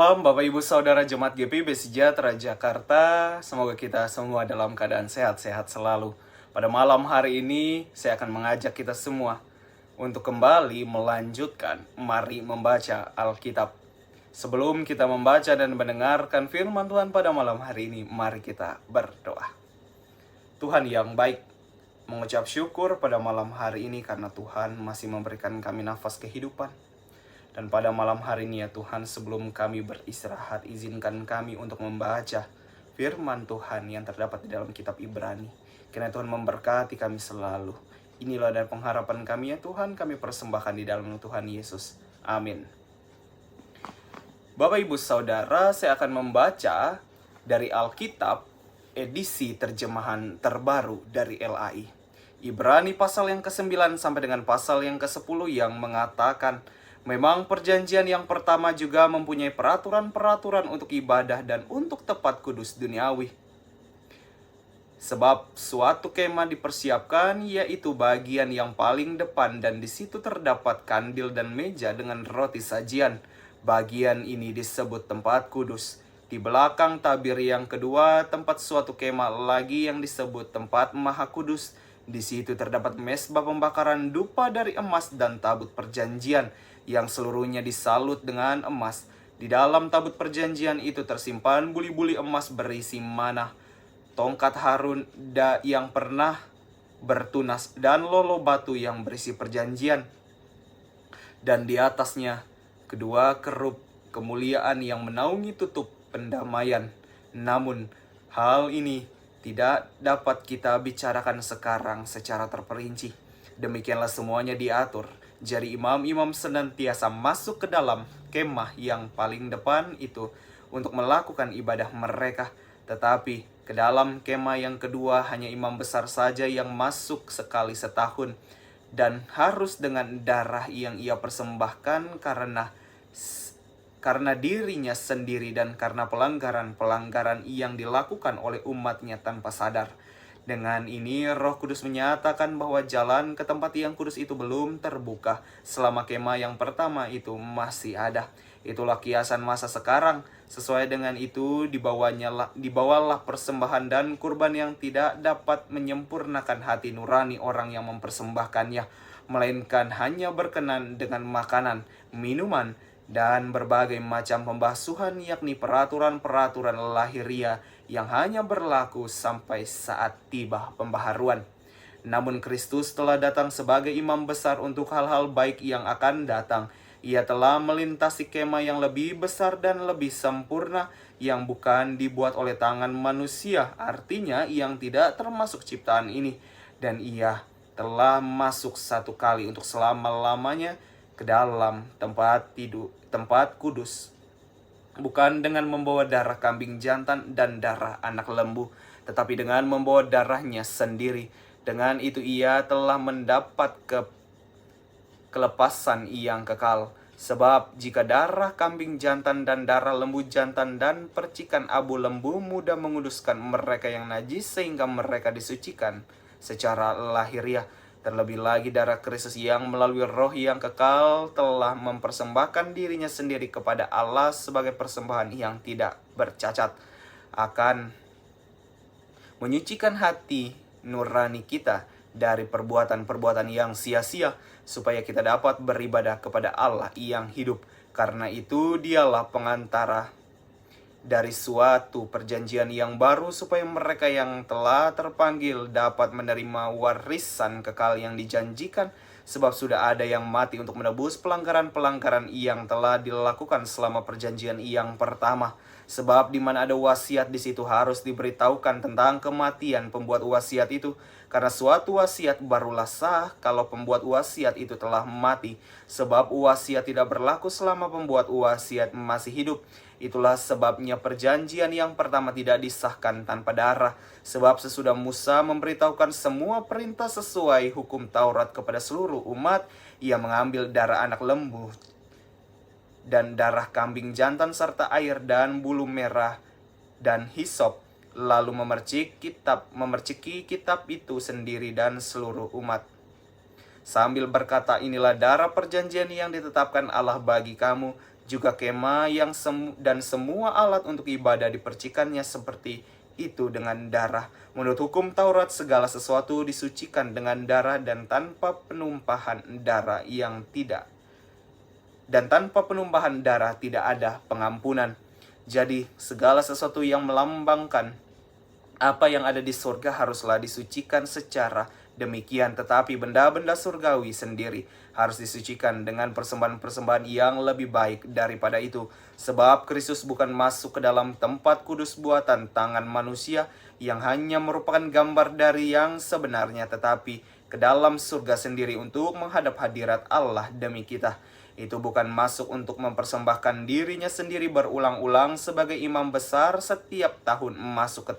Shalom Bapak Ibu Saudara Jemaat GPIB Sejahtera Jakarta. Semoga kita semua dalam keadaan sehat-sehat selalu. Pada malam hari ini saya akan mengajak kita semua untuk kembali melanjutkan mari membaca Alkitab. Sebelum kita membaca dan mendengarkan firman Tuhan pada malam hari ini, mari kita berdoa. Tuhan yang baik, mengucap syukur pada malam hari ini karena Tuhan masih memberikan kami nafas kehidupan. Dan pada malam hari ini ya Tuhan, sebelum kami beristirahat, izinkan kami untuk membaca firman Tuhan yang terdapat di dalam kitab Ibrani. Kiranya Tuhan memberkati kami selalu. Inilah dan pengharapan kami ya Tuhan, kami persembahkan di dalam Tuhan Yesus. Amin. Bapak Ibu Saudara, saya akan membaca dari Alkitab edisi terjemahan terbaru dari LAI. Ibrani pasal yang ke-9 sampai dengan pasal yang ke-10 yang mengatakan, memang perjanjian yang pertama juga mempunyai peraturan-peraturan untuk ibadah dan untuk tempat kudus duniawi. Sebab suatu kemah dipersiapkan, yaitu bagian yang paling depan, dan di situ terdapat kandil dan meja dengan roti sajian. Bagian ini disebut tempat kudus. Di belakang tabir yang kedua, tempat suatu kemah lagi yang disebut tempat maha kudus. Di situ terdapat mezbah pembakaran dupa dari emas dan tabut perjanjian yang seluruhnya disalut dengan emas. Di dalam tabut perjanjian itu tersimpan buli-buli emas berisi manah, tongkat Harun yang pernah bertunas, dan lolo batu yang berisi perjanjian. Dan di atasnya kedua kerup kemuliaan yang menaungi tutup pendamaian. Namun hal ini tidak dapat kita bicarakan sekarang secara terperinci. Demikianlah semuanya diatur. Jadi imam-imam senantiasa masuk ke dalam kemah yang paling depan itu untuk melakukan ibadah mereka. Tetapi ke dalam kemah yang kedua hanya imam besar saja yang masuk sekali setahun. Dan harus dengan darah yang ia persembahkan karena dirinya sendiri dan karena pelanggaran-pelanggaran yang dilakukan oleh umatnya tanpa sadar. Dengan ini Roh Kudus menyatakan bahwa jalan ke tempat yang kudus itu belum terbuka selama kemah yang pertama itu masih ada. Itulah kiasan masa sekarang. Sesuai dengan itu dibawalah persembahan dan kurban yang tidak dapat menyempurnakan hati nurani orang yang mempersembahkannya, melainkan hanya berkenan dengan makanan, minuman, dan berbagai macam pembasuhan, yakni peraturan-peraturan lahiriah yang hanya berlaku sampai saat tiba pembaharuan. Namun Kristus telah datang sebagai imam besar untuk hal-hal baik yang akan datang. Ia telah melintasi kemah yang lebih besar dan lebih sempurna, yang bukan dibuat oleh tangan manusia, artinya yang tidak termasuk ciptaan ini. Dan ia telah masuk satu kali untuk selama-lamanya ke dalam tempat kudus, bukan dengan membawa darah kambing jantan dan darah anak lembu, tetapi dengan membawa darahnya sendiri. Dengan itu ia telah mendapat kelepasan yang kekal. Sebab jika darah kambing jantan dan darah lembu jantan dan percikan abu lembu muda menguduskan mereka yang najis sehingga mereka disucikan secara lahiriah, terlebih lagi darah Kristus yang melalui Roh yang kekal telah mempersembahkan dirinya sendiri kepada Allah sebagai persembahan yang tidak bercacat, akan menyucikan hati nurani kita dari perbuatan-perbuatan yang sia-sia, supaya kita dapat beribadah kepada Allah yang hidup. Karena itu dialah pengantara dari suatu perjanjian yang baru, supaya mereka yang telah terpanggil dapat menerima warisan kekal yang dijanjikan. Sebab sudah ada yang mati untuk menebus pelanggaran-pelanggaran yang telah dilakukan selama perjanjian yang pertama. Sebab di mana ada wasiat, di situ harus diberitahukan tentang kematian pembuat wasiat itu. Karena suatu wasiat barulah sah kalau pembuat wasiat itu telah mati. Sebab wasiat tidak berlaku selama pembuat wasiat masih hidup. Itulah sebabnya perjanjian yang pertama tidak disahkan tanpa darah. Sebab sesudah Musa memberitahukan semua perintah sesuai hukum Taurat kepada seluruh umat, ia mengambil darah anak lembu dan darah kambing jantan serta air dan bulu merah dan hisop, lalu memerciki kitab itu sendiri dan seluruh umat. sambil berkata, inilah darah perjanjian yang ditetapkan Allah bagi kamu. Juga kemah dan semua alat untuk ibadah dipercikannya seperti itu dengan darah. Menurut hukum Taurat, segala sesuatu disucikan dengan darah, dan tanpa penumpahan darah tidak ada pengampunan. Jadi segala sesuatu yang melambangkan apa yang ada di surga haruslah disucikan secara demikian. Tetapi benda-benda surgawi sendiri harus disucikan dengan persembahan-persembahan yang lebih baik daripada itu. Sebab Kristus bukan masuk ke dalam tempat kudus buatan tangan manusia yang hanya merupakan gambar dari yang sebenarnya, tetapi ke dalam surga sendiri untuk menghadap hadirat Allah demi kita. Itu bukan masuk untuk mempersembahkan dirinya sendiri berulang-ulang sebagai imam besar setiap tahun masuk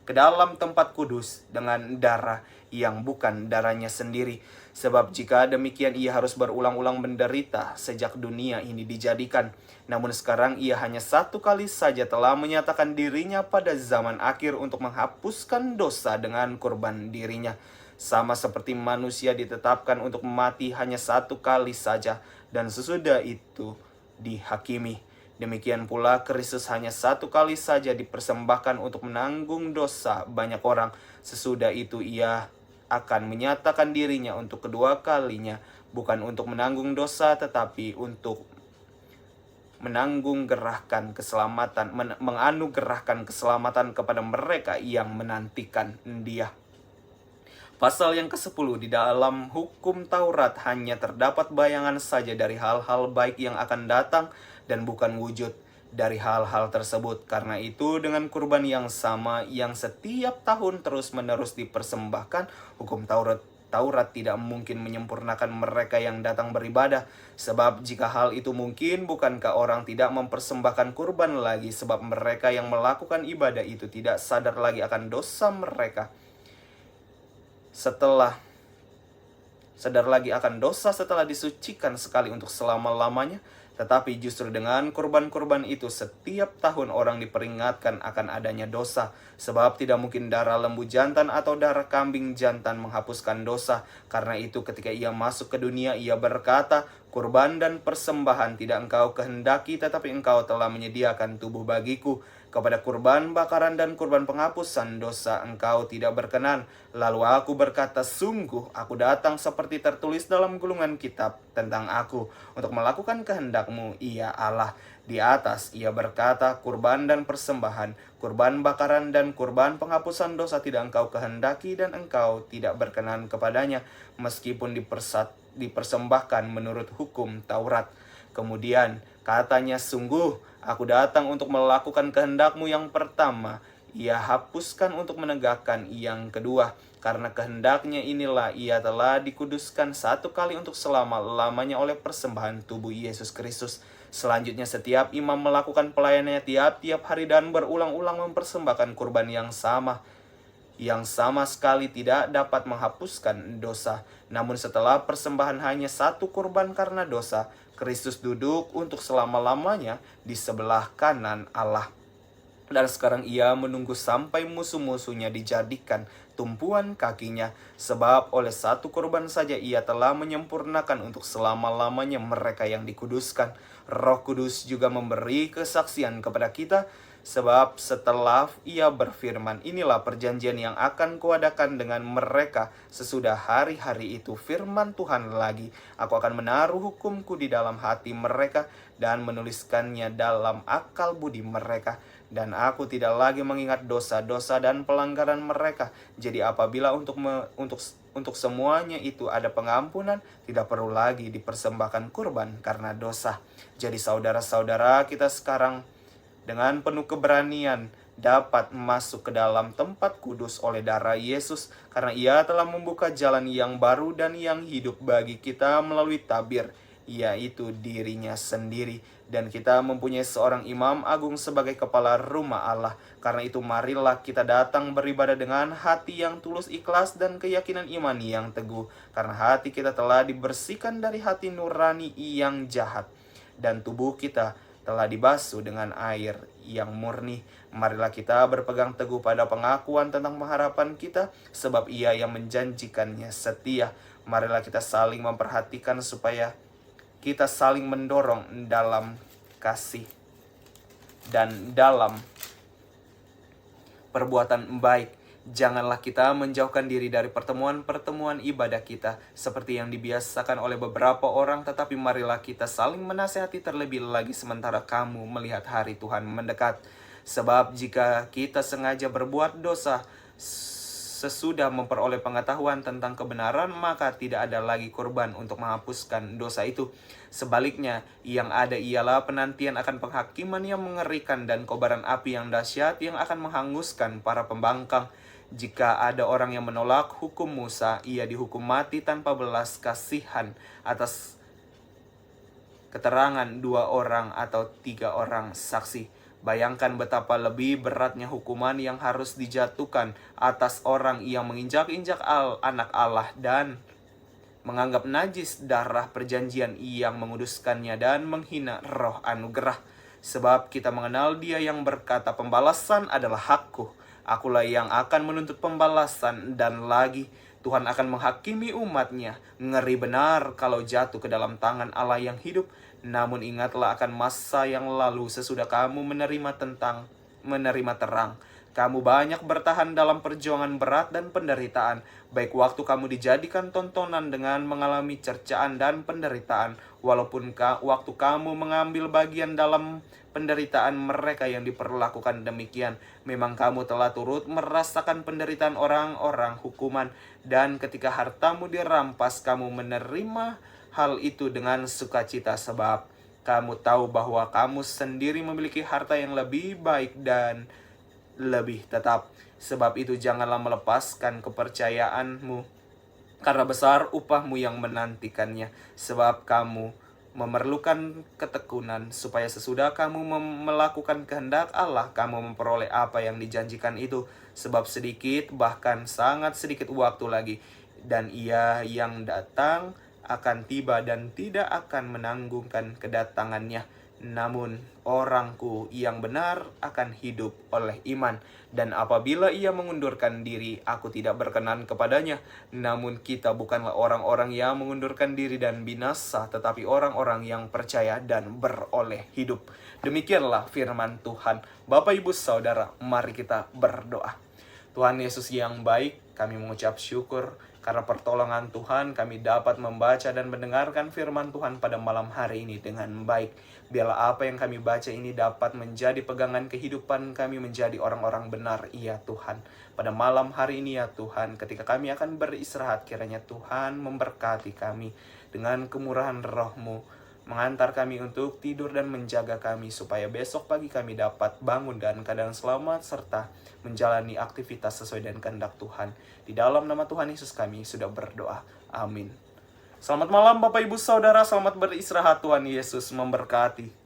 ke dalam tempat kudus dengan darah yang bukan darahnya sendiri. Sebab jika demikian ia harus berulang-ulang menderita sejak dunia ini dijadikan. Namun sekarang ia hanya satu kali saja telah menyatakan dirinya pada zaman akhir untuk menghapuskan dosa dengan kurban dirinya. Sama seperti manusia ditetapkan untuk mati hanya satu kali saja, dan sesudah itu dihakimi. Demikian pula Kristus hanya satu kali saja dipersembahkan untuk menanggung dosa banyak orang. Sesudah itu ia akan menyatakan dirinya untuk kedua kalinya, bukan untuk menanggung dosa, tetapi untuk menganugerahkan keselamatan kepada mereka yang menantikan Dia. Pasal yang ke-10, di dalam hukum Taurat hanya terdapat bayangan saja dari hal-hal baik yang akan datang dan bukan wujud dari hal-hal tersebut. Karena itu dengan kurban yang sama yang setiap tahun terus-menerus dipersembahkan, hukum Taurat tidak mungkin menyempurnakan mereka yang datang beribadah. Sebab jika hal itu mungkin, bukankah orang tidak mempersembahkan kurban lagi, sebab mereka yang melakukan ibadah itu tidak sadar lagi akan dosa mereka setelah disucikan sekali untuk selama-lamanya. Tetapi justru dengan kurban-kurban itu setiap tahun orang diperingatkan akan adanya dosa. Sebab tidak mungkin darah lembu jantan atau darah kambing jantan menghapuskan dosa. Karena itu ketika ia masuk ke dunia, ia berkata, kurban dan persembahan tidak engkau kehendaki, tetapi engkau telah menyediakan tubuh bagiku. Kepada kurban bakaran dan kurban penghapusan dosa engkau tidak berkenan. Lalu aku berkata, sungguh aku datang seperti tertulis dalam gulungan kitab tentang aku, untuk melakukan kehendakmu, ya Allah. Di atas ia berkata, kurban dan persembahan, kurban bakaran dan kurban penghapusan dosa tidak engkau kehendaki, dan engkau tidak berkenan kepadanya, meskipun dipersembahkan menurut hukum Taurat. Kemudian katanya, sungguh aku datang untuk melakukan kehendakmu yang pertama. Ia hapuskan untuk menegakkan yang kedua. Karena kehendaknya inilah ia telah dikuduskan satu kali untuk selama-lamanya oleh persembahan tubuh Yesus Kristus. Selanjutnya setiap imam melakukan pelayanannya tiap-tiap hari dan berulang-ulang mempersembahkan kurban yang sama sekali tidak dapat menghapuskan dosa. Namun setelah persembahan hanya satu kurban karena dosa, Kristus duduk untuk selama-lamanya di sebelah kanan Allah. Dan sekarang ia menunggu sampai musuh-musuhnya dijadikan tumpuan kakinya. Sebab oleh satu kurban saja ia telah menyempurnakan untuk selama-lamanya mereka yang dikuduskan. Roh Kudus juga memberi kesaksian kepada kita. Sebab setelah ia berfirman, inilah perjanjian yang akan kuadakan dengan mereka sesudah hari-hari itu. Firman Tuhan lagi, aku akan menaruh hukumku di dalam hati mereka dan menuliskannya dalam akal budi mereka. Dan aku tidak lagi mengingat dosa-dosa dan pelanggaran mereka. Jadi apabila untuk semuanya itu ada pengampunan, tidak perlu lagi dipersembahkan kurban karena dosa. Jadi saudara-saudara, kita sekarang dengan penuh keberanian dapat masuk ke dalam tempat kudus oleh darah Yesus, karena ia telah membuka jalan yang baru dan yang hidup bagi kita melalui tabir, yaitu dirinya sendiri. Dan kita mempunyai seorang imam agung sebagai kepala rumah Allah. Karena itu marilah kita datang beribadah dengan hati yang tulus ikhlas dan keyakinan iman yang teguh, karena hati kita telah dibersihkan dari hati nurani yang jahat, dan tubuh kita telah dibasuh dengan air yang murni. Marilah kita berpegang teguh pada pengakuan tentang pengharapan kita, sebab ia yang menjanjikannya setia. Marilah kita saling memperhatikan supaya kita saling mendorong dalam kasih dan dalam perbuatan baik. Janganlah kita menjauhkan diri dari pertemuan-pertemuan ibadah kita seperti yang dibiasakan oleh beberapa orang, tetapi marilah kita saling menasihati terlebih lagi sementara kamu melihat hari Tuhan mendekat. Sebab jika kita sengaja berbuat dosa sesudah memperoleh pengetahuan tentang kebenaran, maka tidak ada lagi korban untuk menghapuskan dosa itu. Sebaliknya, yang ada ialah penantian akan penghakiman yang mengerikan dan kobaran api yang dahsyat yang akan menghanguskan para pembangkang. Jika ada orang yang menolak hukum Musa, ia dihukum mati tanpa belas kasihan atas keterangan 2 orang atau 3 orang saksi. Bayangkan betapa lebih beratnya hukuman yang harus dijatuhkan atas orang yang menginjak-injak anak Allah dan menganggap najis darah perjanjian yang menguduskannya dan menghina roh anugerah. Sebab kita mengenal Dia yang berkata, "Pembalasan adalah hakku, akulah yang akan menuntut pembalasan," dan lagi, Tuhan akan menghakimi umatnya. Ngeri benar kalau jatuh ke dalam tangan Allah yang hidup. Namun ingatlah akan masa yang lalu sesudah kamu menerima terang. Kamu banyak bertahan dalam perjuangan berat dan penderitaan, baik waktu kamu dijadikan tontonan dengan mengalami cercaan dan penderitaan, walaupun waktu kamu mengambil bagian dalam penderitaan mereka yang diperlakukan demikian. Memang kamu telah turut merasakan penderitaan orang-orang hukuman, dan ketika hartamu dirampas, kamu menerima hal itu dengan sukacita, sebab kamu tahu bahwa kamu sendiri memiliki harta yang lebih baik dan lebih tetap. Sebab itu janganlah melepaskan kepercayaanmu, karena besar upahmu yang menantikannya. Sebab kamu memerlukan ketekunan, supaya sesudah kamu melakukan kehendak Allah, kamu memperoleh apa yang dijanjikan itu. Sebab sedikit, bahkan sangat sedikit waktu lagi, dan Ia yang datang akan tiba dan tidak akan menanggungkan kedatangannya. Namun orangku yang benar akan hidup oleh iman. Dan apabila ia mengundurkan diri, aku tidak berkenan kepadanya. Namun kita bukanlah orang-orang yang mengundurkan diri dan binasa, tetapi orang-orang yang percaya dan beroleh hidup. Demikianlah firman Tuhan. Bapak, Ibu, Saudara, mari kita berdoa. Tuhan Yesus yang baik, kami mengucap syukur karena pertolongan Tuhan kami dapat membaca dan mendengarkan firman Tuhan pada malam hari ini dengan baik. Biarlah apa yang kami baca ini dapat menjadi pegangan kehidupan kami menjadi orang-orang benar, ya Tuhan. Pada malam hari ini, ya Tuhan, ketika kami akan beristirahat, kiranya Tuhan memberkati kami dengan kemurahan Roh-Mu, mengantar kami untuk tidur dan menjaga kami, supaya besok pagi kami dapat bangun dan keadaan selamat, serta menjalani aktivitas sesuai dengan kehendak Tuhan. Di dalam nama Tuhan Yesus kami sudah berdoa. Amin. Selamat malam Bapak Ibu Saudara, selamat beristirahat. Tuhan Yesus memberkati.